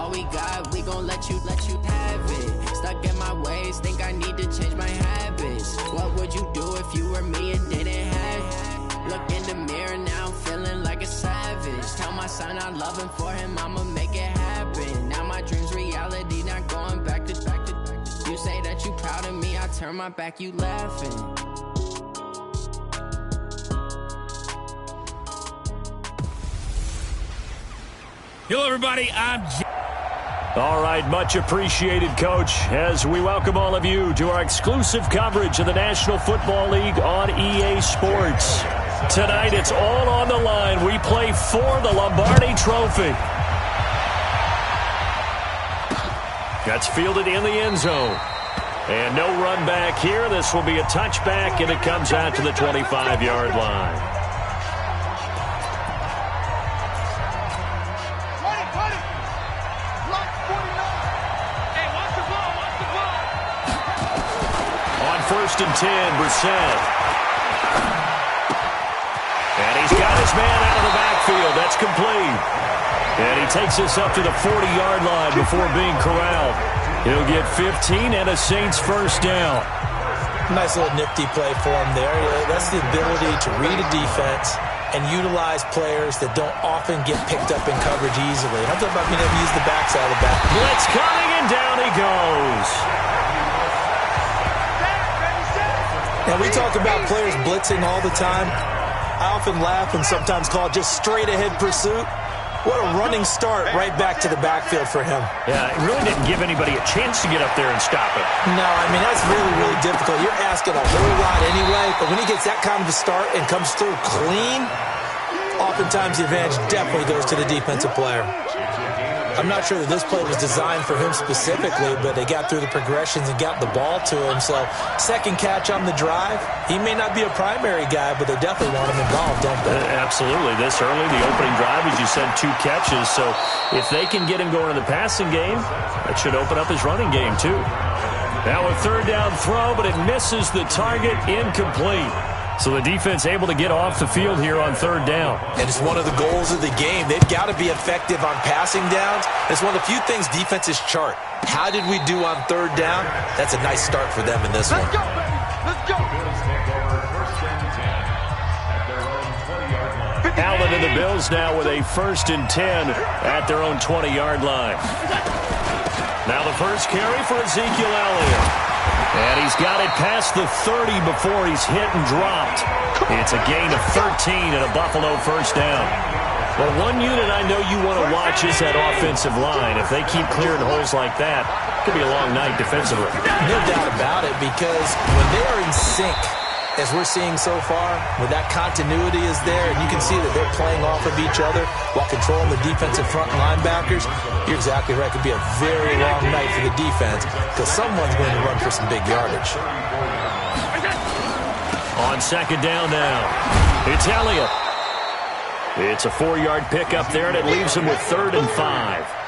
all we got, we gon' let you have it. Stuck in my ways, think I need to change my habits. What would you do if you were me and didn't have it? Look in the mirror now, I'm feeling like a savage. Tell my son I love him, for him I'ma make it happen. Now my dream's reality, not going back to. You say that you proud of me, I turn my back, you laughing. Hello, everybody. All right, much appreciated, Coach, as we welcome all of you to our exclusive coverage of the National Football League on EA Sports. Tonight, it's all on the line. We play for the Lombardi Trophy. That's fielded in the end zone. And no run back here. This will be a touchback, and it comes out to the 25-yard line. First and 10, Brissett. And he's got his man out of the backfield. That's complete. And he takes us up to the 40-yard line before being corralled. He'll get 15 and a Saints first down. Nice little nifty play for him there. That's the ability to read a defense and utilize players that don't often get picked up in coverage easily. And I'm talking about being able to use the backside of the back. Blitz coming, and down he goes. Now, we talk about players blitzing all the time. I often laugh and sometimes call it just straight-ahead pursuit. What a running start right back to the backfield for him. Yeah, it really didn't give anybody a chance to get up there and stop it. No, I mean, that's really, really difficult. You're asking a whole lot anyway, but when he gets that kind of a start and comes through clean, oftentimes the advantage definitely goes to the defensive player. I'm not sure that this play was designed for him specifically, but they got through the progressions and got the ball to him. So, second catch on the drive. He may not be a primary guy, but they definitely want him involved, don't they? Absolutely. This early, the opening drive, as you said, 2 catches. So, if they can get him going in the passing game, that should open up his running game, too. Now a third down throw, but it misses the target, incomplete. So the defense able to get off the field here on third down. And it's one of the goals of the game. They've got to be effective on passing downs. It's one of the few things defenses chart. How did we do on third down? That's a nice start for them in this one. Let's go, baby. Let's go. Allen and the Bills now with a 1st and 10 at their own 20-yard line. Now the first carry for Ezekiel Elliott. And he's got it past the 30 before he's hit and dropped. It's a gain of 13 and a Buffalo first down. Well, one unit I know you want to watch is that offensive line. If they keep clearing holes like that, it could be a long night defensively. No doubt about it, because when they are in sync, as we're seeing so far, when that continuity is there, and you can see that they're playing off of each other while controlling the defensive front linebackers, you're exactly right. It could be a very long night for the defense because someone's going to run for some big yardage. On second down now, it's Elliott. It's a 4-yard pickup there, and it leaves him with 3rd and 5.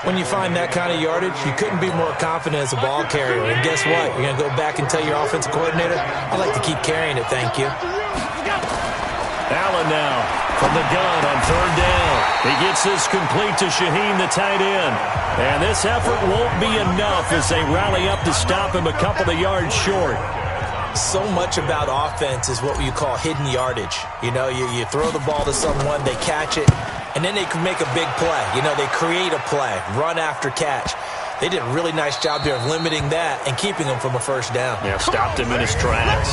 When you find that kind of yardage, you couldn't be more confident as a ball carrier. And guess what? You're going to go back and tell your offensive coordinator, I'd like to keep carrying it, thank you. Allen now from the gun on third down. He gets this complete to Shaheen, the tight end. And this effort won't be enough as they rally up to stop him a couple of yards short. So much about offense is what you call hidden yardage. You know, you throw the ball to someone, they catch it, and then they can make a big play. You know, they create a play, run after catch. They did a really nice job there of limiting that and keeping him from a first down. Yeah, stopped him in his tracks.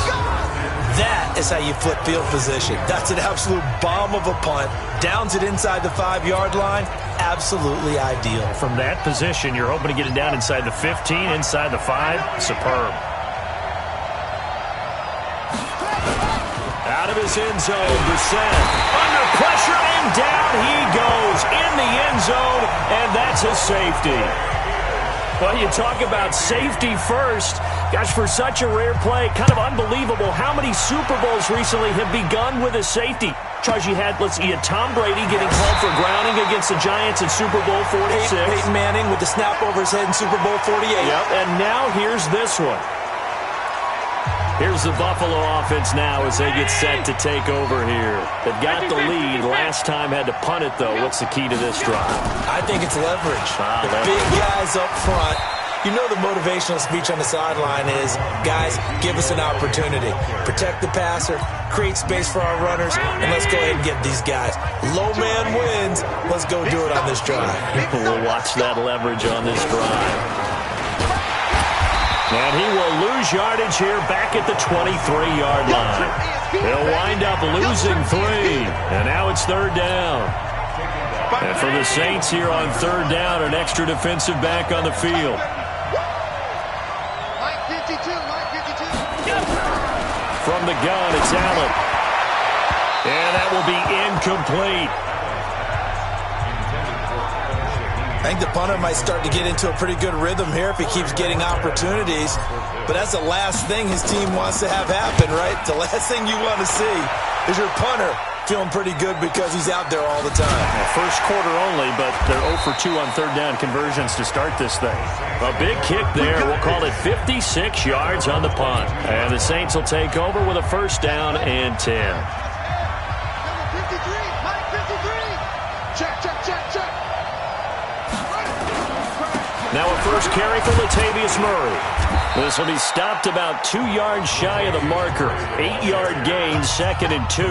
That is how you flip field position. That's an absolute bomb of a punt. Downs it inside the 5-yard line. Absolutely ideal. From that position, you're hoping to get it down inside the 15, inside the 5. Superb. Out of his end zone, Brissett under pressure, and down he goes in the end zone, and that's a safety. Well, you talk about safety first. Gosh, for such a rare play, kind of unbelievable how many Super Bowls recently have begun with a safety. Charles, you had Tom Brady getting called for grounding against the Giants in Super Bowl 46. Peyton Manning with the snap over his head in Super Bowl 48. Yep, and now here's this one. Here's the Buffalo offense now as they get set to take over here. They've got the lead. Last time had to punt it, though. What's the key to this drive? I think it's leverage. The big guys up front. You know the motivational speech on the sideline is, guys, give us an opportunity. Protect the passer, create space for our runners, and let's go ahead and get these guys. Low man wins. Let's go do it on this drive. We'll watch that leverage on this drive. And he will lose yardage here back at the 23-yard line. They'll wind up losing 3, and now it's 3rd down. And for the Saints here on 3rd down, an extra defensive back on the field. From the gun, it's Allen. And that will be incomplete. I think the punter might start to get into a pretty good rhythm here if he keeps getting opportunities. But that's the last thing his team wants to have happen, right? The last thing you want to see is your punter feeling pretty good because he's out there all the time. Well, first quarter only, but they're 0 for 2 on 3rd down conversions to start this thing. A big kick there. We'll call it 56 yards on the punt. And the Saints will take over with a 1st down and 10. Now a first carry for Latavius Murray. This will be stopped about 2 yards shy of the marker. 8-yard gain, 2nd and 2.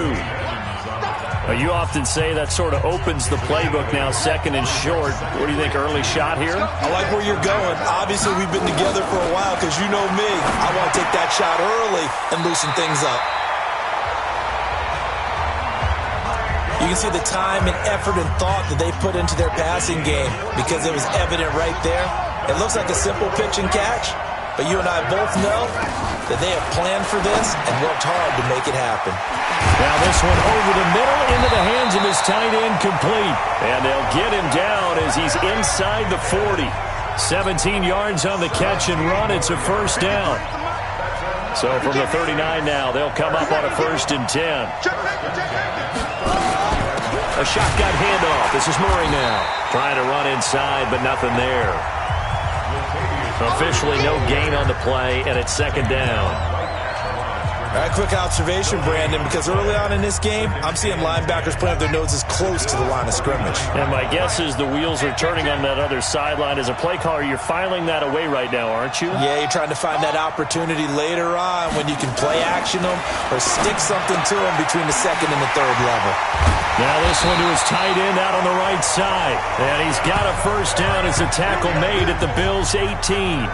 You often say that sort of opens the playbook now, 2nd and short. What do you think, early shot here? I like where you're going. Obviously, we've been together for a while because you know me. I want to take that shot early and loosen things up. You can see the time and effort and thought that they put into their passing game because it was evident right there. It looks like a simple pitch and catch, but you and I both know that they have planned for this and worked hard to make it happen. Now this one over the middle into the hands of his tight end, complete. And they'll get him down as he's inside the 40. 17 yards on the catch and run. It's a 1st down. So from the 39 now, they'll come up on a 1st and 10. A shotgun handoff. This is Murray now. Trying to run inside, but nothing there. Officially no gain on the play, and it's 2nd down. All right, quick observation, Brandon, because early on in this game, I'm seeing linebackers putting up their noses close to the line of scrimmage. And my guess is the wheels are turning on that other sideline. As a play caller, you're filing that away right now, aren't you? Yeah, you're trying to find that opportunity later on when you can play action them or stick something to them between the 2nd and the 3rd level. Now this one to his tight end out on the right side. And he's got a 1st down as a tackle made at the Bills' 18.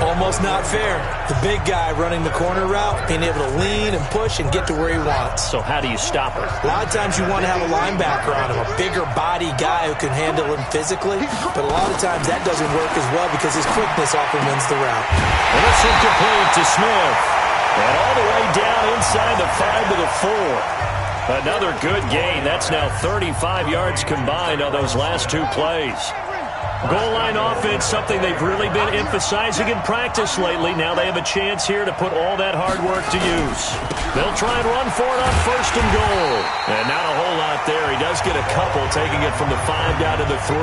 Almost not fair. The big guy running the corner route, being able to lean and push and get to where he wants. So how do you stop it? A lot of times you want to have a linebacker on him, a bigger body guy who can handle him physically. But a lot of times that doesn't work as well because his quickness often wins the route. And it's incomplete to Smith. And all the way down inside the 5 to the 4. Another good gain. That's now 35 yards combined on those last 2 plays. Goal line offense, something they've really been emphasizing in practice lately. Now they have a chance here to put all that hard work to use. They'll try and run for it on 1st and goal. And not a whole lot there. He does get a couple, taking it from the 5 down to the 3.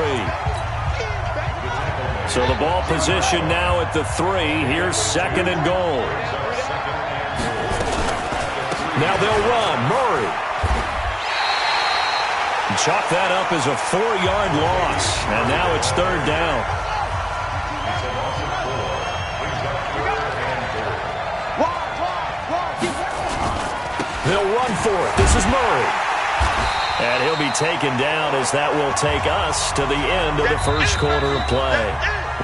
So the ball position now at the 3. Here's 2nd and goal. Now they'll run. Murray. Chalk that up as a 4-yard loss. And now it's 3rd down. They'll run for it. This is Murray. And he'll be taken down as that will take us to the end of the 1st quarter of play.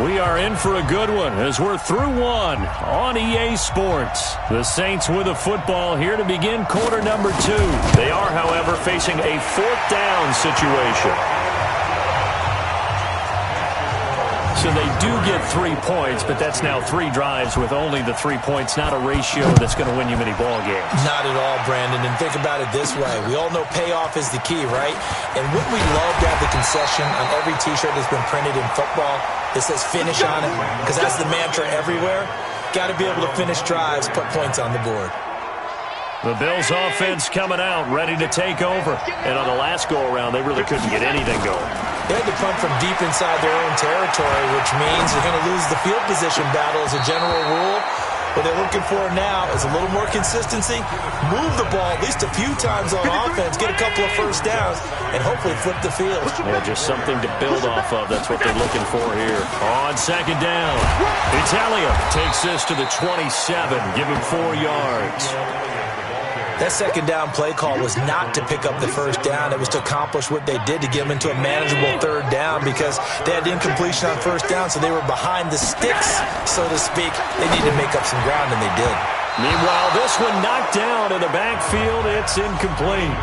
We are in for a good one as we're through 1 on EA Sports. The Saints with a football here to begin quarter number 2. They are, however, facing a 4th down situation. So they do get 3 points, but that's now 3 drives with only the 3 points, not a ratio that's going to win you many ball games. Not at all, Brandon. And think about it this way. We all know payoff is the key, right? And wouldn't we love to have the concession on every T-shirt that's been printed in football that says finish on it? Because that's the mantra everywhere. Got to be able to finish drives, put points on the board. The Bills offense coming out, ready to take over. And on the last go-around, they really couldn't get anything going. They had to punt from deep inside their own territory, which means you're going to lose the field position battle as a general rule. What they're looking for now is a little more consistency, move the ball at least a few times on offense, get a couple of first downs, and hopefully flip the field. Yeah, just something to build off of. That's what they're looking for here. On second down, Italia takes this to the 27. Give him 4 yards. That second down play call was not to pick up the first down. It was to accomplish what they did, to get them into a manageable third down, because they had incompletion on first down, so they were behind the sticks, so to speak. They needed to make up some ground, and they did. Meanwhile, this one knocked down in the backfield. It's incomplete.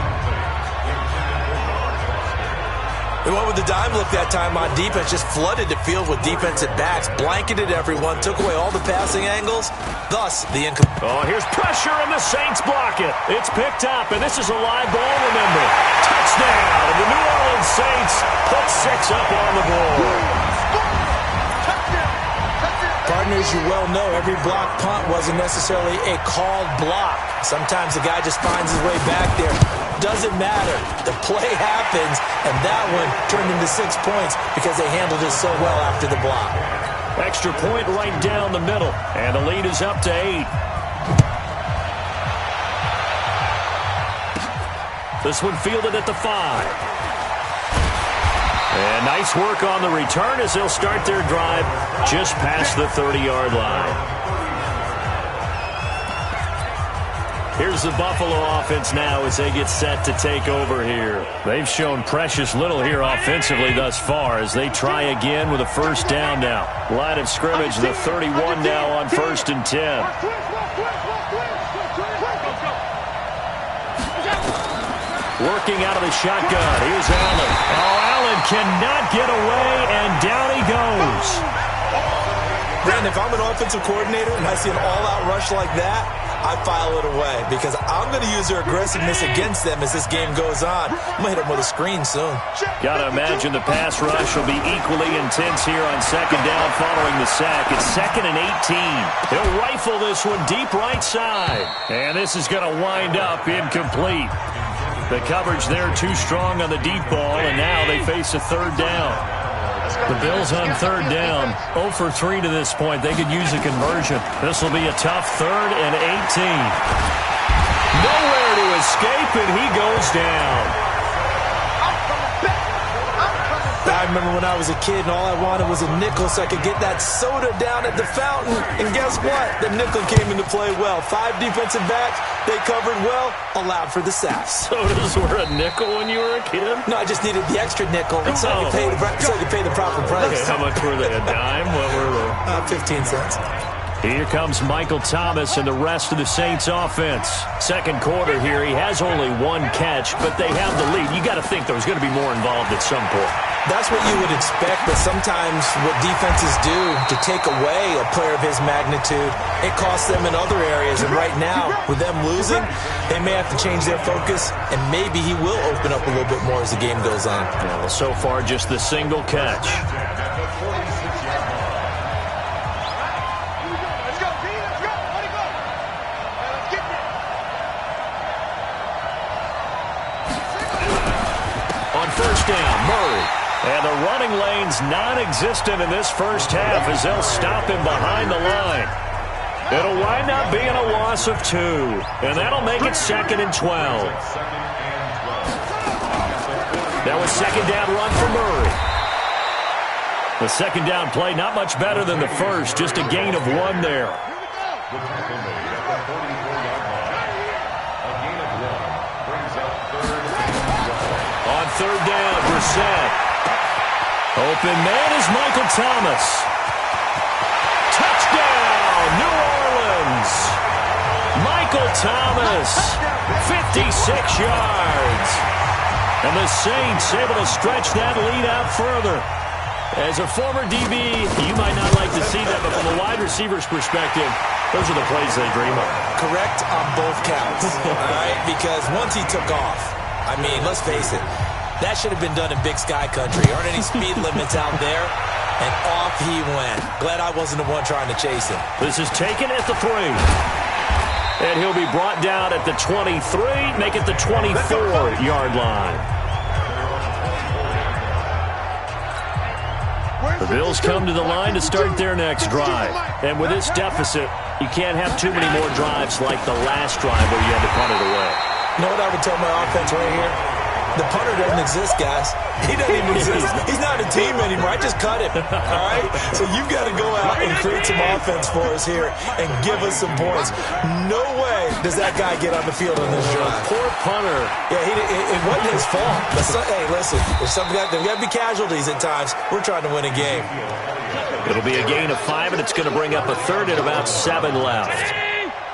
They went with the dime look that time on defense, just flooded the field with defensive backs, blanketed everyone, took away all the passing angles, thus the incomplete. Oh, here's pressure, and the Saints block it. It's picked up, and this is a live ball, remember. Touchdown, and the New Orleans Saints put 6 up on the board. Partners, you well know, every block punt wasn't necessarily a called block. Sometimes the guy just finds his way back there. Doesn't matter. The play happens, and that one turned into 6 points because they handled it so well after the block. Extra point right down the middle, and the lead is up to 8. This one fielded at the 5. And nice work on the return as they'll start their drive just past the 30-yard line. Here's the Buffalo offense now as they get set to take over here. They've shown precious little here offensively thus far as they try again with a first down now. Line of scrimmage, the 31 now on 1st and 10. Working out of the shotgun. Here's Allen. Oh, Allen cannot get away, and down he goes. Brandon, if I'm an offensive coordinator and I see an all-out rush like that, I file it away because I'm going to use their aggressiveness against them as this game goes on. I'm going to hit them with a screen soon. Got to imagine the pass rush will be equally intense here on second down following the sack. It's 2nd and 18. He'll rifle this one deep right side. And this is going to wind up incomplete. The coverage there too strong on the deep ball, and now they face a third down. The Bills on third down, 0 for 3 to this point. They could use a conversion. This will be a tough 3rd and 18. Nowhere to escape, and he goes down. I remember when I was a kid and all I wanted was a nickel so I could get that soda down at the fountain. And guess what? The nickel came into play well. 5 defensive backs, they covered well, allowed for the sacks. Sodas were a nickel when you were a kid? No, I just needed the extra nickel so I could pay the proper price. Okay, how much were they? A dime? What were they? 15 cents. Here comes Michael Thomas and the rest of the Saints offense. Second quarter here, he has only 1 catch, but they have the lead. You got to think there's going to be more involved at some point. That's what you would expect, but sometimes what defenses do to take away a player of his magnitude, it costs them in other areas. And right now, with them losing, they may have to change their focus, and maybe he will open up a little bit more as the game goes on. Well, so far, just the single catch. On first down, Murray. And the running lane's non-existent in this first half as they'll stop him behind the line. It'll wind up being a loss of 2, and that'll make it 2nd and 12. Now a second down run for Murray. The second down play not much better than the first, just a gain of 1 there. On third down, Brissett. Open man is Michael Thomas. Touchdown, New Orleans. Michael Thomas, 56 yards. And the Saints able to stretch that lead out further. As a former DB, you might not like to see that, but from a wide receiver's perspective, those are the plays they dream of. Correct on both counts, all right? Because once he took off, I mean, let's face it, that should have been done in Big Sky Country. Aren't any speed limits out there? And off he went. Glad I wasn't the one trying to chase him. This is taken at the 3. And he'll be brought down at the 23, make it the 24-yard line. The Bills come to the line to start their next drive. And with this deficit, you can't have too many more drives like the last drive where you had to punt it away. You know what I would tell my offense right here? The punter doesn't exist, guys. He doesn't even exist. He's not a team anymore. I just cut him, all right? So you've got to go out and create some offense for us here and give us some points. No way does that guy get on the field on this drive. Poor punter. Yeah, it wasn't his fault. But hey, listen, there's got to be casualties at times. We're trying to win a game. It'll be a gain of 5, and it's going to bring up a third and about 7 left.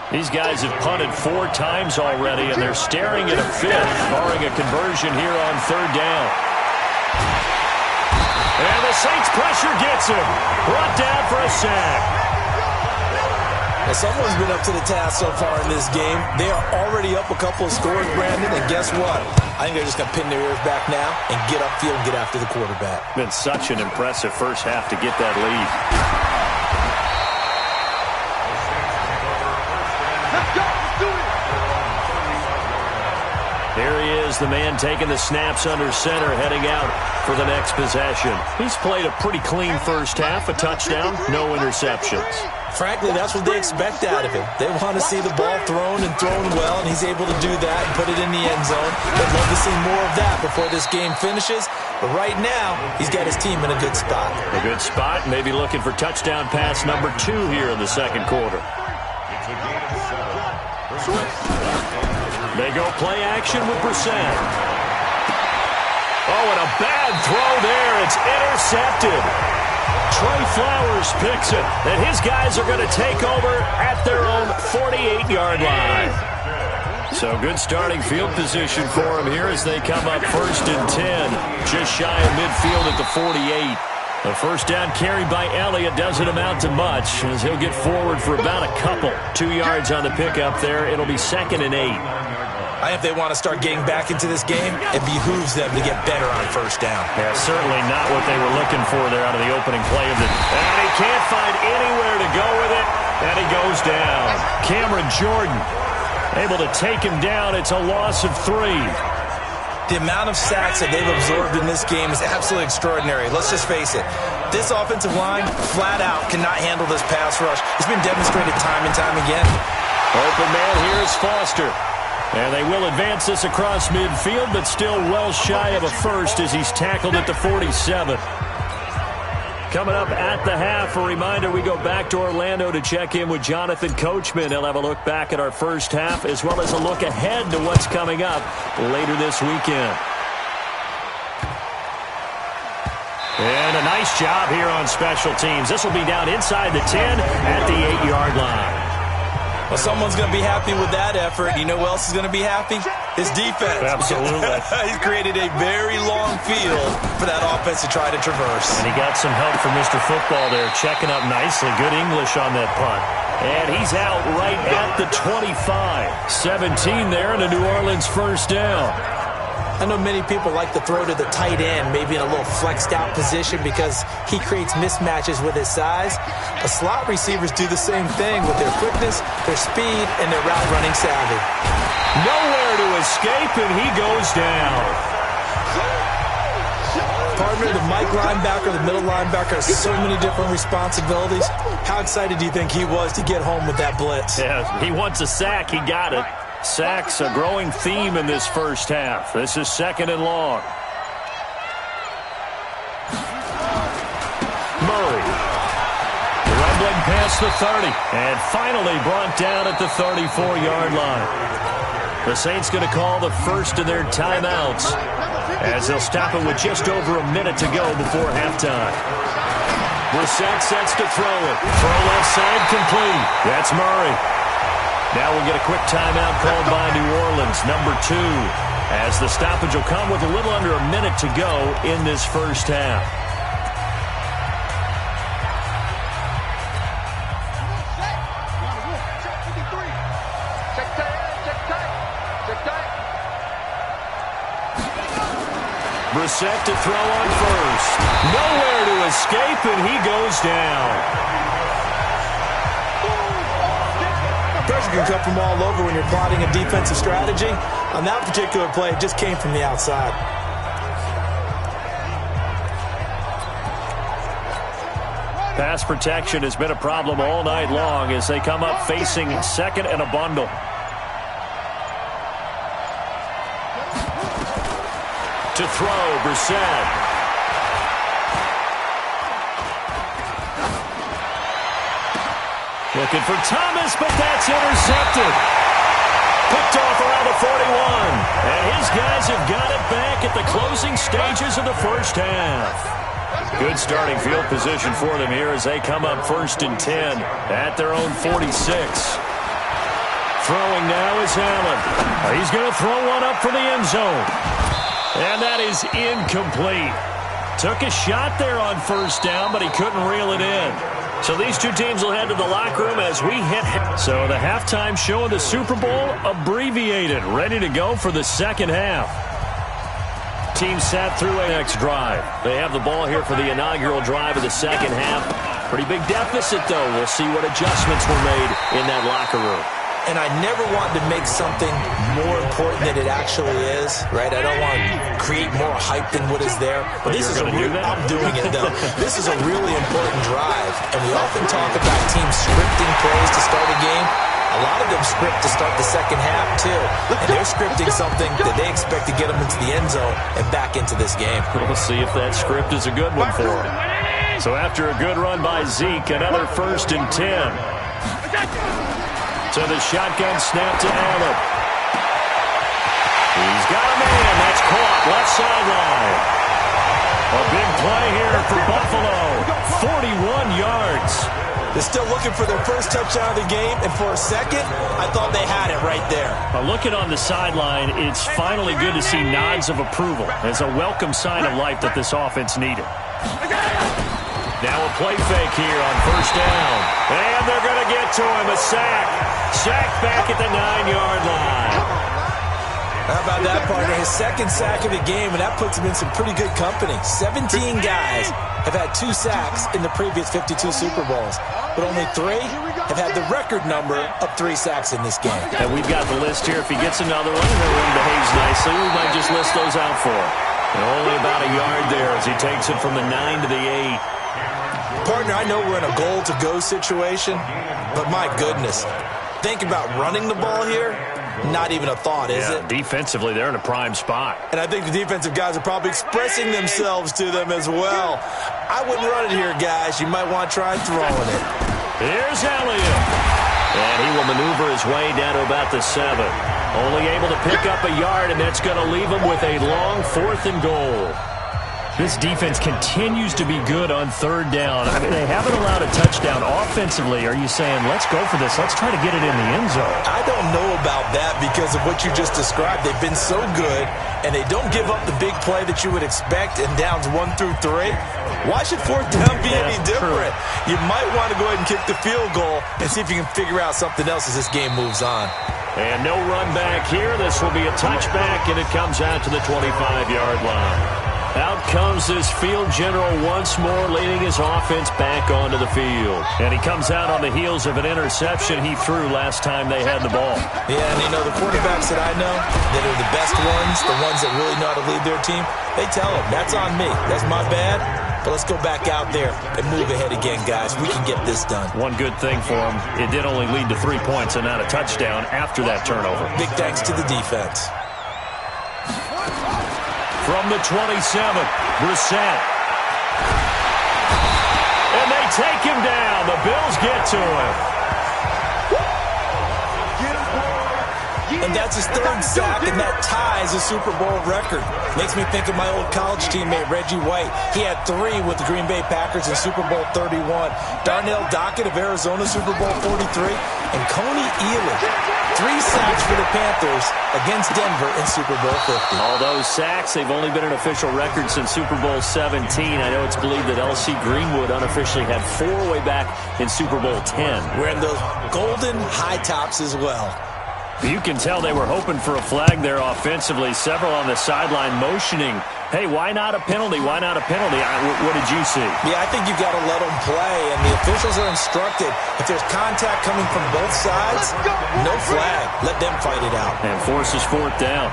These guys have punted 4 times already, and they're staring at a 5th, barring a conversion here on 3rd down. And the Saints pressure gets him. Brought down for a sack. Well, someone's been up to the task so far in this game. They are already up a couple of scores, Brandon, and guess what? I think they're just going to pin their ears back now and get upfield and get after the quarterback. Been such an impressive first half to get that lead. Here he is, the man taking the snaps under center, heading out for the next possession. He's played a pretty clean first half, a touchdown, no interceptions. Frankly, that's what they expect out of him. They want to see the ball thrown and thrown well, and he's able to do that and put it in the end zone. They'd love to see more of that before this game finishes. But right now, he's got his team in a good spot. A good spot, maybe looking for touchdown pass number 2 here in the second quarter. They go play action with Brissett. Oh, and a bad throw there. It's intercepted. Trey Flowers picks it, and his guys are going to take over at their own 48-yard line. So good starting field position for them here as they come up 1st and 10, just shy of midfield at the 48. The first down carry by Elliott doesn't amount to much as he'll get forward for about a couple. 2 yards on the pickup there. It'll be 2nd and 8. I think if they want to start getting back into this game, it behooves them to get better on first down. Yeah, certainly not what they were looking for there out of the opening play of it. And he can't find anywhere to go with it, and he goes down. Cameron Jordan able to take him down. It's a loss of 3. The amount of sacks that they've absorbed in this game is absolutely extraordinary. Let's just face it. This offensive line, flat out, cannot handle this pass rush. It's been demonstrated time and time again. Open man here is Foster. And they will advance this across midfield, but still well shy of a first as he's tackled at the 47. Coming up at the half, a reminder, we go back to Orlando to check in with Jonathan Coachman. He'll have a look back at our first half as well as a look ahead to what's coming up later this weekend. And a nice job here on special teams. This will be down inside the 10 at the 8-yard line. Well, someone's going to be happy with that effort. You know who else is going to be happy? His defense. Absolutely. He's created a very long field for that offense to try to traverse. And he got some help from Mr. Football there, checking up nicely. Good English on that punt. And he's out right at the 25. 17 there and a New Orleans first down. I know many people like to throw to the tight end, maybe in a little flexed out position because he creates mismatches with his size. But slot receivers do the same thing with their quickness, their speed, and their route running savvy. Nowhere to escape, and he goes down. Partner, the Mike linebacker, the middle linebacker, has so many different responsibilities. How excited do you think he was to get home with that blitz? Yeah, he wants a sack. He got it. Sacks a growing theme in this first half. This is 2nd and long. Murray. Rumbling past the 30. And finally brought down at the 34-yard line. The Saints going to call the first of their timeouts as they'll stop it with just over a minute to go before halftime. Brissett sets to throw it. Throw left side complete. That's Murray. Now we'll get a quick timeout called by New Orleans, number 2, as the stoppage will come with a little under a minute to go in this first half. Brissett to throw on first. Nowhere to escape, and he goes down. Pressure can come from all over when you're plotting a defensive strategy. On that particular play, it just came from the outside. Pass protection has been a problem all night long as they come up facing second and a bundle. To throw, Brissett. Looking for Thomas, but that's intercepted. Picked off around the 41. And his guys have got it back at the closing stages of the first half. Good starting field position for them here as they come up 1st and 10 at their own 46. Throwing now is Allen. He's going to throw one up for the end zone. And that is incomplete. Took a shot there on 1st down, but he couldn't reel it in. So these two teams will head to the locker room as we hit. So the halftime show of the Super Bowl abbreviated, ready to go for the second half. Team sat through a next drive. They have the ball here for the inaugural drive of the second half. Pretty big deficit, though. We'll see what adjustments were made in that locker room. And I never want to make something more important than it actually is, right? I don't want to create more hype than what is there. But this is I'm doing it, though. This is a really important drive. And we often talk about teams scripting plays to start a game. A lot of them script to start the second half, too. And they're scripting something that they expect to get them into the end zone and back into this game. We'll see if that script is a good one for them. So after a good run by Zeke, another 1st and 10. To the shotgun snap to Allen. He's got a man. That's caught. Left sideline. A big play here for Buffalo. 41 yards. They're still looking for their first touchdown of the game, and for a second, I thought they had it right there. Looking on the sideline, it's finally good to see nods of approval as a welcome sign of life that this offense needed. Now a play fake here on 1st down. And they're going to get to him. A sack. Sack back at the 9-yard line. How about that, partner? His second sack of the game, and that puts him in some pretty good company. 17 guys have had 2 sacks in the previous 52 Super Bowls, but only 3 have had the record number of 3 sacks in this game. And we've got the list here. If he gets another one and he behaves nicely, we might just list those out for him. And only about a yard there as he takes it from the 9 to the 8. Partner, I know we're in a goal-to-go situation, but my goodness, think about running the ball here. Not even a thought, is it? Defensively, they're in a prime spot. And I think the defensive guys are probably expressing themselves to them as well. I wouldn't run it here, guys. You might want to try throwing it. Here's Elliott. And he will maneuver his way down to about the 7. Only able to pick up a yard, and that's going to leave him with a long 4th and goal. This defense continues to be good on 3rd down. I mean, they haven't allowed a touchdown offensively. Are you saying, let's go for this? Let's try to get it in the end zone. I don't know about that because of what you just described. They've been so good, and they don't give up the big play that you would expect in downs 1 through 3. Why should 4th down be any different? True. You might want to go ahead and kick the field goal and see if you can figure out something else as this game moves on. And no run back here. This will be a touchback, and it comes out to the 25-yard line. Out comes this field general once more, leading his offense back onto the field. And he comes out on the heels of an interception he threw last time they had the ball. Yeah, and you know, the quarterbacks that I know that are the best ones, the ones that really know how to lead their team, they tell them, that's on me. That's my bad. But let's go back out there and move ahead again, guys. We can get this done. One good thing for him, it did only lead to 3 points and not a touchdown after that turnover. Big thanks to the defense. From the 27, Brissett. And they take him down. The Bills get to him. And that's his 3rd sack, and that ties a Super Bowl record. Makes me think of my old college teammate, Reggie White. He had 3 with the Green Bay Packers in Super Bowl 31. Darnell Dockett of Arizona, Super Bowl 43. And Coney Ealy, 3 sacks for the Panthers against Denver in Super Bowl 50. All those sacks, they've only been an official record since Super Bowl 17. I know it's believed that L.C. Greenwood unofficially had 4 way back in Super Bowl 10. Wearing those golden high tops as well. You can tell they were hoping for a flag there offensively. Several on the sideline motioning, hey, why not a penalty? Why not a penalty? What did you see? Yeah, I think you've got to let them play, and the officials are instructed. If there's contact coming from both sides, no flag. Let them fight it out. And forces 4th down.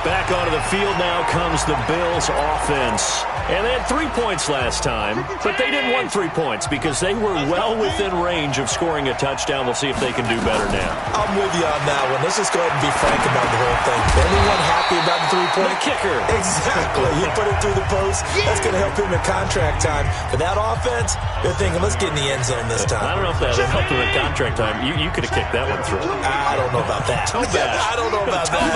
Back onto the field now comes the Bills offense. And they had 3 points last time, but they didn't want 3 points because they were well within range of scoring a touchdown. We'll see if they can do better now. I'm with you on that one. Let's just go ahead and be frank about the whole thing. Anyone happy about the 3-point? The kicker. Exactly. You put it through the post. That's going to help him in contract time. For that offense, they're thinking, let's get in the end zone this time. I don't know if that helped him in contract time. You could have kicked that one through. I don't know about that. Toe bash. I don't know about that.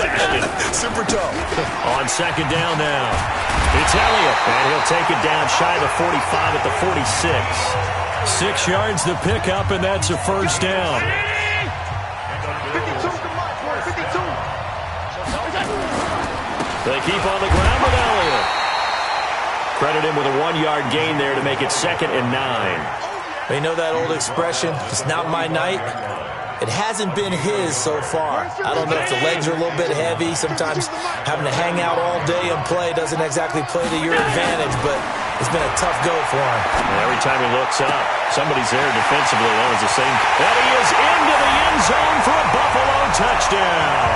Super toe. On second down now, it's Elliott, and he'll take it down shy of the 45 at the 46. 6 yards the pickup, and that's a first down. They keep on the ground with Elliott. Credit him with a 1-yard gain there to make it 2nd and 9. You know that old expression, it's not my night? It hasn't been his so far. I don't know if the legs are a little bit heavy. Sometimes having to hang out all day and play doesn't exactly play to your advantage, but it's been a tough go for him. And every time he looks up, somebody's there defensively. That was the same. And he is into the end zone for a Buffalo touchdown.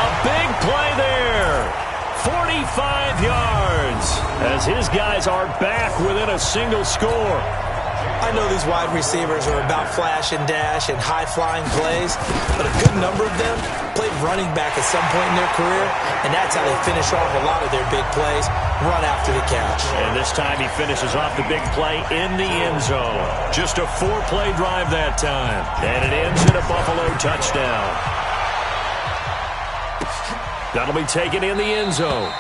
A big play there. 45 yards as his guys are back within a single score. I know these wide receivers are about flash and dash and high-flying plays, but a good number of them played running back at some point in their career, and that's how they finish off a lot of their big plays, run after the catch. And this time he finishes off the big play in the end zone. Just a 4-play drive that time, and it ends in a Buffalo touchdown. That'll be taken in the end zone.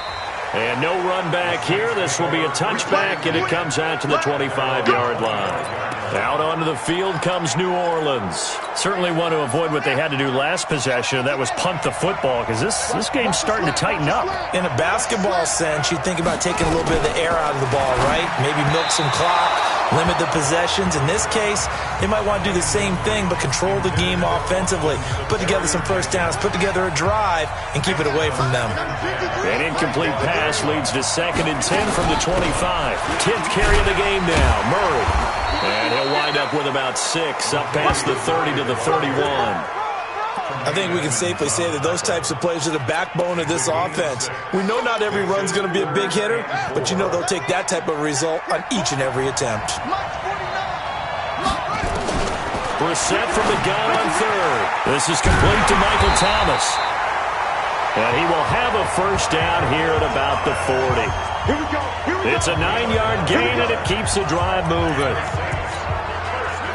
And no run back here. This will be a touchback, and it comes out to the 25-yard line. Out onto the field comes New Orleans. Certainly want to avoid what they had to do last possession, and that was punt the football, because this game's starting to tighten up. In a basketball sense, you think about taking a little bit of the air out of the ball, right? Maybe milk some clock, limit the possessions. In this case, they might want to do the same thing, but control the game offensively. Put together some first downs, put together a drive, and keep it away from them. An incomplete pass leads to 2nd and 10 from the 25. 10th carry of the game now, Murray. And he'll wind up with about 6, up past the 30 to the 31. I think we can safely say that those types of plays are the backbone of this offense. We know not every run's going to be a big hitter, but you know they'll take that type of result on each and every attempt. Brissett from the gun on 3rd. This is complete to Michael Thomas. And he will have a first down here at about the 40. It's a 9-yard gain, and it keeps the drive moving.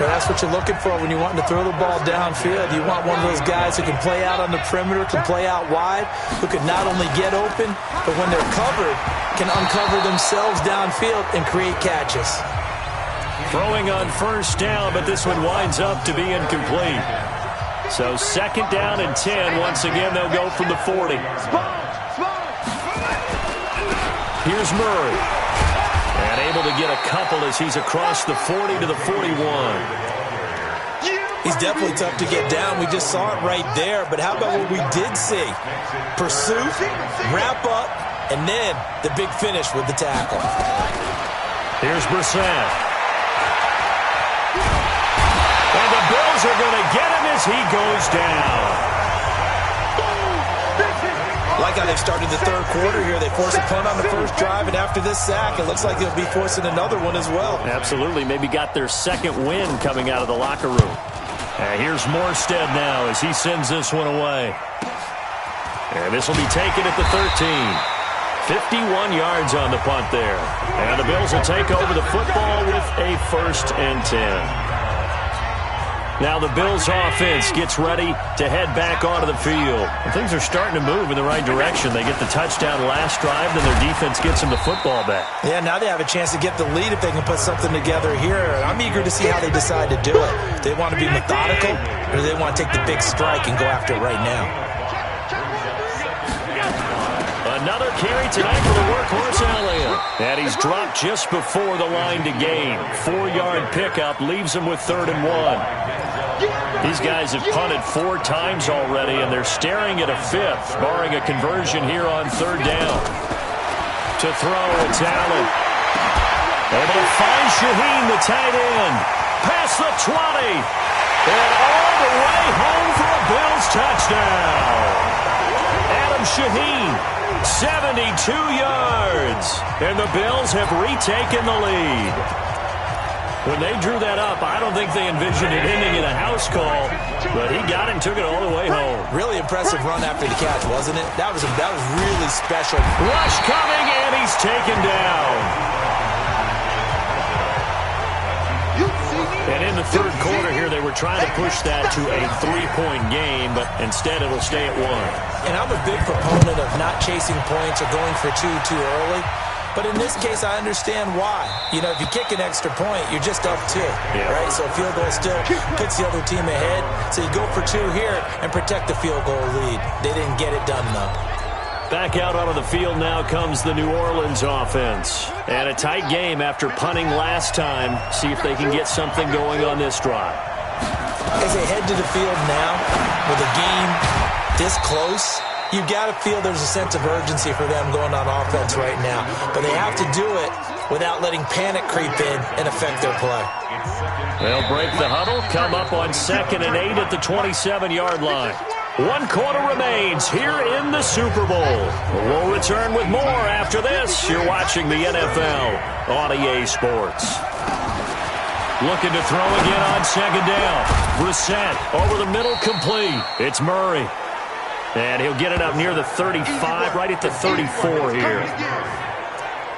Well, that's what you're looking for when you want to throw the ball downfield. You want one of those guys who can play out on the perimeter, can play out wide, who can not only get open, but when they're covered, can uncover themselves downfield and create catches. Throwing on first down, but this one winds up to be incomplete. So 2nd down and 10. Once again, they'll go from the 40. Here's Murray. And able to get a couple as he's across the 40 to the 41. He's definitely tough to get down. We just saw it right there. But how about what we did see? Pursuit, wrap up, and then the big finish with the tackle. Here's Brissett. And the Bills are going to get him as he goes down. Like how they've started the 3rd quarter here. They force a punt on the first drive, and after this sack, it looks like they'll be forcing another one as well. Absolutely. Maybe got their 2nd win coming out of the locker room. And here's Morstead now as he sends this one away. And this will be taken at the 13. 51 yards on the punt there. And the Bills will take over the football with a 1st and 10. Now the Bills offense gets ready to head back onto the field. And things are starting to move in the right direction. They get the touchdown last drive, then their defense gets them the football back. Yeah, now they have a chance to get the lead if they can put something together here. I'm eager to see how they decide to do it. Do they want to be methodical, or do they want to take the big strike and go after it right now? Another carry tonight for the workhorse Elliott. And he's dropped just before the line to gain. 4-yard pickup leaves him with 3rd and 1. These guys have punted 4 times already, and they're staring at a 5th, barring a conversion here on 3rd down. To throw, it's Allen. Able to find Shaheen, the tight end. Past the 20. And all the way home for a Bills touchdown. Adam Shaheen, 72 yards. And the Bills have retaken the lead. When they drew that up, I don't think they envisioned it ending in a house call, but he got it and took it all the way home. Really impressive run after the catch, wasn't it? That was really special. Rush coming, and he's taken down. And in the third quarter here, they were trying to push that to a 3-point game, but instead it'll stay at 1. And I'm a big proponent of not chasing points or going for two too early. But in this case, I understand why. You know, if you kick an extra point, you're just up 2, right? So a field goal still puts the other team ahead. So you go for 2 here and protect the field goal lead. They didn't get it done, though. Back out onto the field now comes the New Orleans offense. And a tight game after punting last time. See if they can get something going on this drive. As they head to the field now with a game this close, you've got to feel there's a sense of urgency for them going on offense right now. But they have to do it without letting panic creep in and affect their play. They'll break the huddle, come up on 2nd and 8 at the 27-yard line. 1 quarter remains here in the Super Bowl. We'll return with more after this. You're watching the NFL on EA Sports. Looking to throw again on 2nd down. Brissett over the middle, complete. It's Murray. And he'll get it up near the 35, right at the 34 here.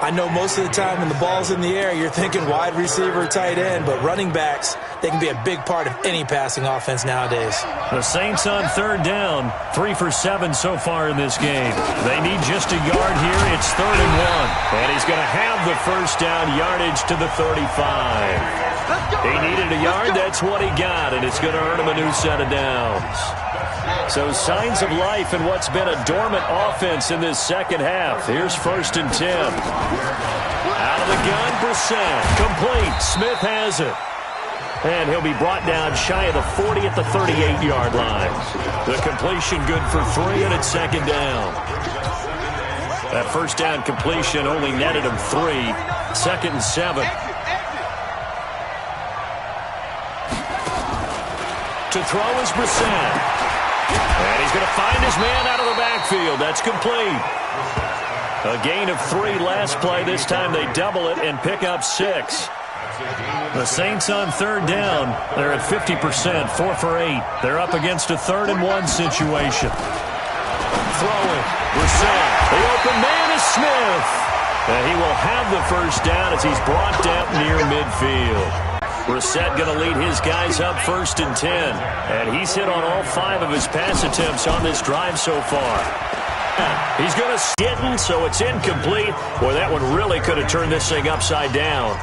I know most of the time when the ball's in the air, you're thinking wide receiver, tight end, but running backs, they can be a big part of any passing offense nowadays. The Saints on 3rd down, 3 for 7 so far in this game. They need just a yard here. It's 3rd and 1. And he's going to have the first down yardage to the 35. He needed a yard. That's what he got, and it's going to earn him a new set of downs. So signs of life in what's been a dormant offense in this second half. Here's 1st and 10. Out of the gun, Brissett. Complete. Smith has it. And he'll be brought down shy of the 40 at the 38-yard line. The completion good for 3, and it's 2nd down. That first down completion only netted him 3. 2nd and 7. To throw is Brissett. And he's going to find his man out of the backfield. That's complete. A gain of 3 last play. This time they double it and pick up 6. The Saints on 3rd down. They're at 50%, 4 for 8. They're up against a 3rd and 1 situation. Throwing. Brissett. The open man is Smith. And he will have the first down as he's brought down near midfield. Brissett going to lead his guys up 1st and 10. And he's hit on all 5 of his pass attempts on this drive so far. He's going to skid in, so it's incomplete. Boy, that one really could have turned this thing upside down.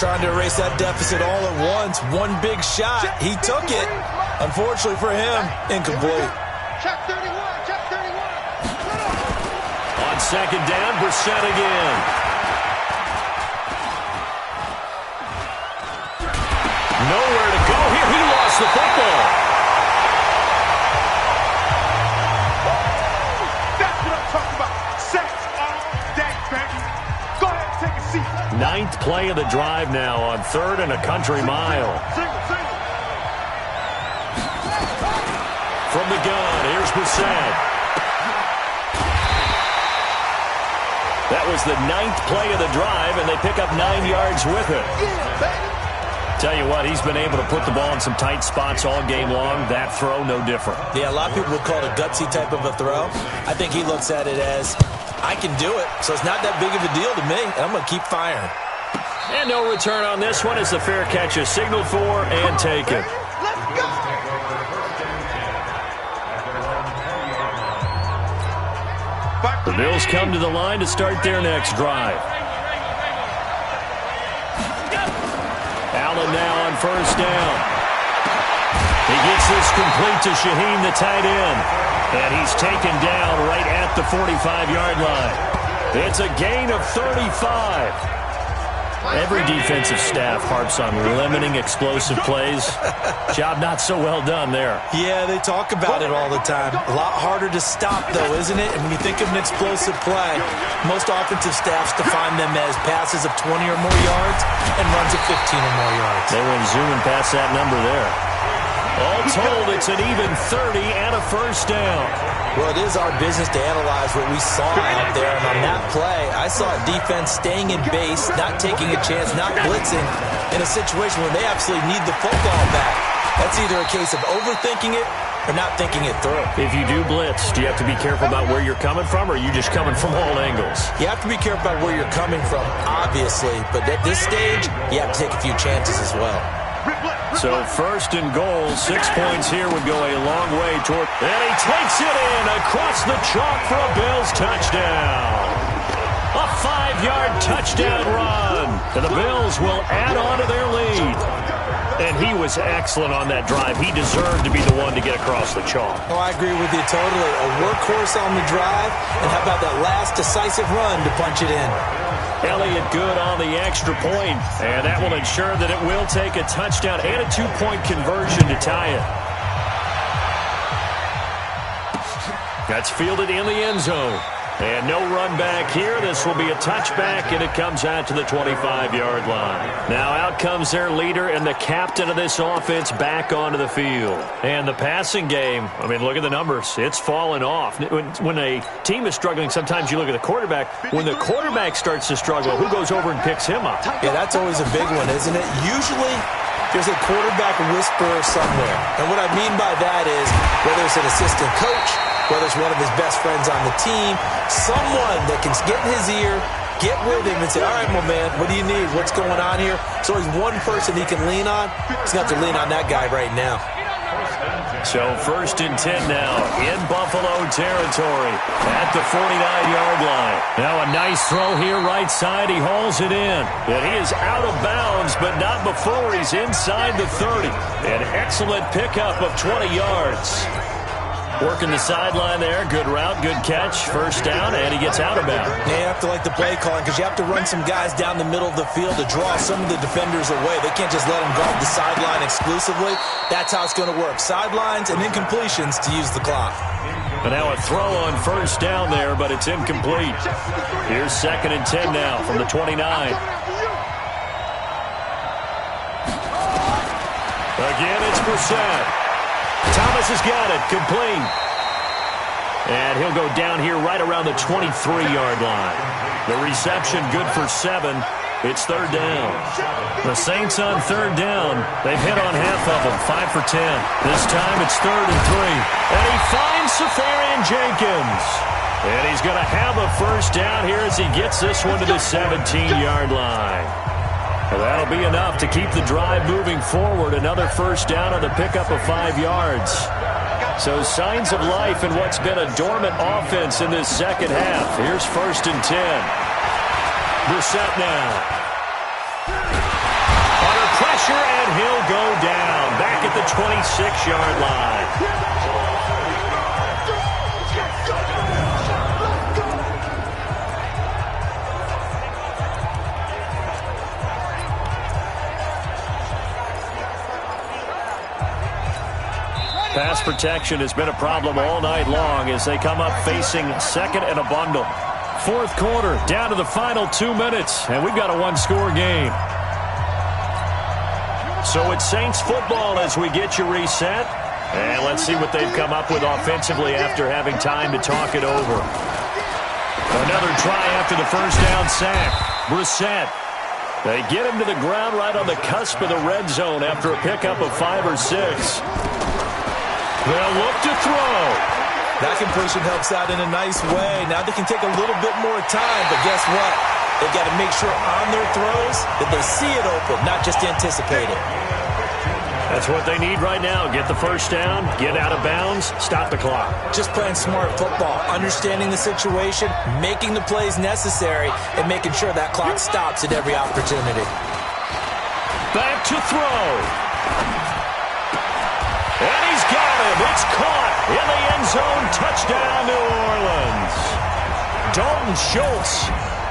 Trying to erase that deficit all at once. One big shot. He took it. Unfortunately for him, incomplete. Check 31, check 31. On 2nd down, Brissett again. Nowhere to go here. He lost the football. That's what I'm talking about. Sacks all day, baby. Go ahead and take a seat. 9th play of the drive now on 3rd and a country mile. Single. From the gun, here's Brissett. That was the 9th play of the drive, and they pick up 9 yards with it. Yeah, baby. Tell you what, he's been able to put the ball in some tight spots all game long. That throw, no different. Yeah, a lot of people would call it a gutsy type of a throw. I think he looks at it as, I can do it, so it's not that big of a deal to me, and I'm going to keep firing. And no return on this one as the fair catch is signaled for and taken. Let's go. The Bills come to the line to start their next drive. Allen now on 1st down. He gets this complete to Shaheen, the tight end. And he's taken down right at the 45-yard line. It's a gain of 35. Every defensive staff harps on limiting explosive plays. Job not so well done there. Yeah, they talk about it all the time. A lot harder to stop, though, isn't it? And when you think of an explosive play, most offensive staffs define them as passes of 20 or more yards and runs of 15 or more yards. They went zooming past that number there. All told, it's an even 30 and a first down. Well, it is our business to analyze what we saw out there. And on that play, I saw a defense staying in base, not taking a chance, not blitzing in a situation where they absolutely need the football back. That's either a case of overthinking it or not thinking it through. If you do blitz, do you have to be careful about where you're coming from, or are you just coming from all angles? You have to be careful about where you're coming from, obviously. But at this stage, you have to take a few chances as well. So first and goal, 6 points here would go a long way toward. And he takes it in across the chalk for a Bills touchdown. A 5-yard touchdown run. And the Bills will add on to their lead. And he was excellent on that drive. He deserved to be the one to get across the chalk. Oh, I agree with you totally. A workhorse on the drive. And how about that last decisive run to punch it in? Elliott good on the extra point, and that will ensure that it will take a touchdown and a 2-point conversion to tie it. That's fielded in the end zone. And no run back here. This will be a touchback, and it comes out to the 25-yard line. Now out comes their leader and the captain of this offense back onto the field. And the passing game, I mean, look at the numbers. It's fallen off. When a team is struggling, sometimes you look at the quarterback. When the quarterback starts to struggle, who goes over and picks him up? Yeah, that's always a big one, isn't it? Usually, there's a quarterback whisperer somewhere. And what I mean by that is, whether it's an assistant coach, whether it's one of his best friends on the team, someone that can get in his ear, get with him and say, all right, my man, what do you need? What's going on here? So he's one person he can lean on. He's going to have to lean on that guy right now. So first and 10 now in Buffalo territory at the 49-yard line. Now a nice throw here right side. He hauls it in. And he is out of bounds, but not before he's inside the 30. An excellent pickup of 20 yards. Working the sideline there. Good route, good catch. First down, and he gets out of bounds. Yeah, you have to like the play calling because you have to run some guys down the middle of the field to draw some of the defenders away. They can't just let them guard the sideline exclusively. That's how it's going to work. Sidelines and incompletions to use the clock. But now a throw on first down there, but it's incomplete. Here's 2nd and 10 now from the 29. Again, it's Brissett. Thomas has got it, complete. And he'll go down here right around the 23-yard line. The reception good for 7. It's 3rd down. The Saints on 3rd down. They've hit on half of them, 5 for 10. This time it's 3rd and 3. And he finds Safarian Jenkins. And he's going to have a first down here as he gets this one to the 17-yard line. Well, that'll be enough to keep the drive moving forward. Another first down on the pickup of 5 yards. So signs of life in what's been a dormant offense in this second half. Here's 1st and 10. Brissett now. Under pressure, and he'll go down. Back at the 26-yard line. Pass protection has been a problem all night long as they come up facing 2nd and a bundle. 4th quarter, down to the final 2 minutes, and we've got a one-score game. So it's Saints football as we get you reset. And let's see what they've come up with offensively after having time to talk it over. Another try after the first down sack. Brissett. They get him to the ground right on the cusp of the red zone after a pickup of 5 or 6. They'll look to throw. That completion helps out in a nice way. Now they can take a little bit more time, but guess what? They've got to make sure on their throws that they see it open, not just anticipate it. That's what they need right now. Get the first down, get out of bounds, stop the clock. Just playing smart football, understanding the situation, making the plays necessary, and making sure that clock stops at every opportunity. Back to throw. And he's got him. It's caught in the end zone. Touchdown, New Orleans. Dalton Schultz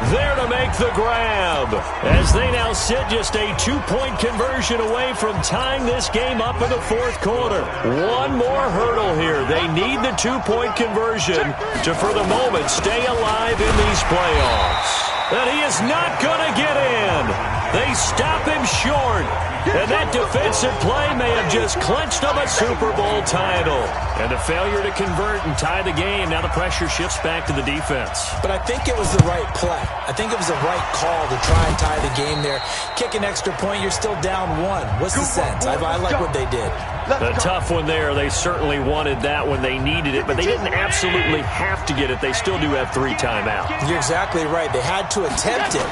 there to make the grab as they now sit just a 2-point conversion away from tying this game up in the 4th quarter. One more hurdle here. They need the 2-point conversion to, for the moment, stay alive in these playoffs. And he is not going to get in. They stop him short. And that defensive play may have just clinched them a Super Bowl title. And a failure to convert and tie the game. Now the pressure shifts back to the defense. But I think it was the right play. I think it was the right call to try and tie the game there. Kick an extra point, you're still down one. What's the sense? I like what they did. A tough one there. They certainly wanted that when they needed it, but they didn't absolutely have to get it. They still do have 3 timeouts. You're exactly right. They had to attempt it.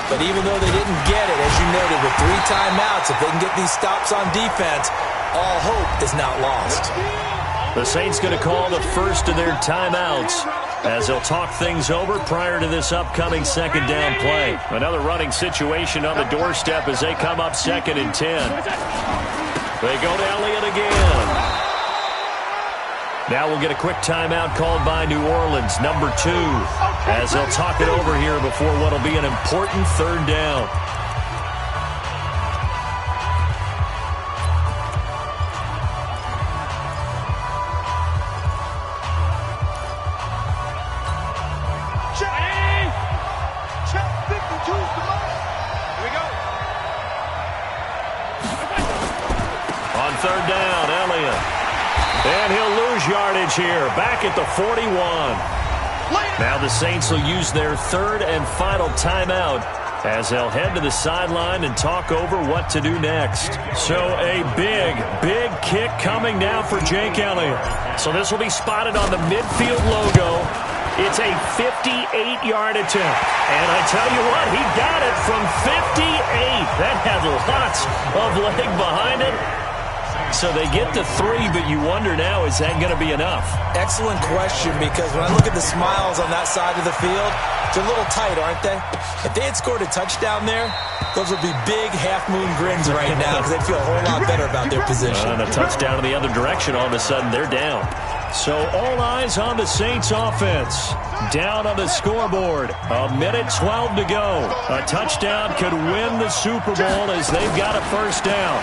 But even though they didn't get it, as you noted, with 3 timeouts, if they can get these stops on defense, all hope is not lost. The Saints going to call the first of their timeouts as they'll talk things over prior to this upcoming second down play. Another running situation on the doorstep as they come up 2nd and 10. They go to Elliott again. Now we'll get a quick timeout called by New Orleans, number 2, as they'll talk it over here before what will be an important 3rd down. On 3rd down, Elliott. And he'll lose yardage here, back at the 41. Now the Saints will use their 3rd and final timeout as they'll head to the sideline and talk over what to do next. So a big, big kick coming now for Jake Elliott. So this will be spotted on the midfield logo. It's a 58-yard attempt. And I tell you what, he got it from 58. That had lots of leg behind it. So they get the 3, but you wonder now, is that going to be enough? Excellent question, because when I look at the smiles on that side of the field, they're a little tight, aren't they? If they had scored a touchdown there, those would be big half-moon grins right now because they'd feel a whole lot better about their position. And a touchdown in the other direction, all of a sudden they're down. So all eyes on the Saints offense. Down on the scoreboard. 1:12 to go. A touchdown could win the Super Bowl as they've got a 1st down.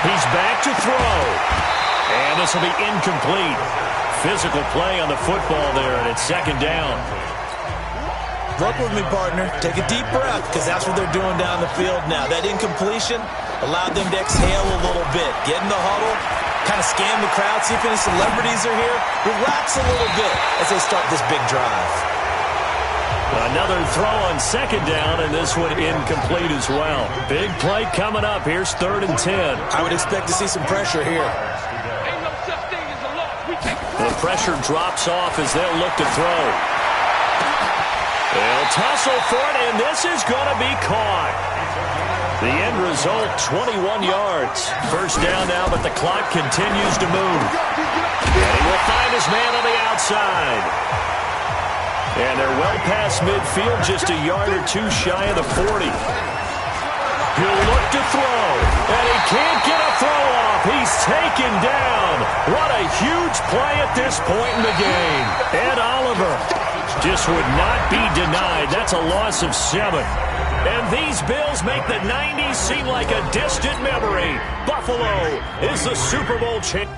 He's back to throw. And this will be incomplete. Physical play on the football there, and it's 2nd down. Work with me, partner. Take a deep breath, because that's what they're doing down the field now. That incompletion allowed them to exhale a little bit. Get in the huddle, kind of scan the crowd, see if any celebrities are here. Relax a little bit as they start this big drive. Another throw on 2nd down, and this one incomplete as well. Big play coming up. Here's 3rd and 10. I would expect to see some pressure here. The pressure drops off as they'll look to throw. They'll tussle for it, and this is going to be caught. The end result, 21 yards. 1st down now, but the clock continues to move. And he will find his man on the outside. And they're well past midfield, just a yard or 2 shy of the 40. He'll look to throw, and he can't get a throw off. He's taken down. What a huge play at this point in the game. Ed Oliver just would not be denied. That's a loss of 7. And these Bills make the 90s seem like a distant memory. Buffalo is the Super Bowl champion.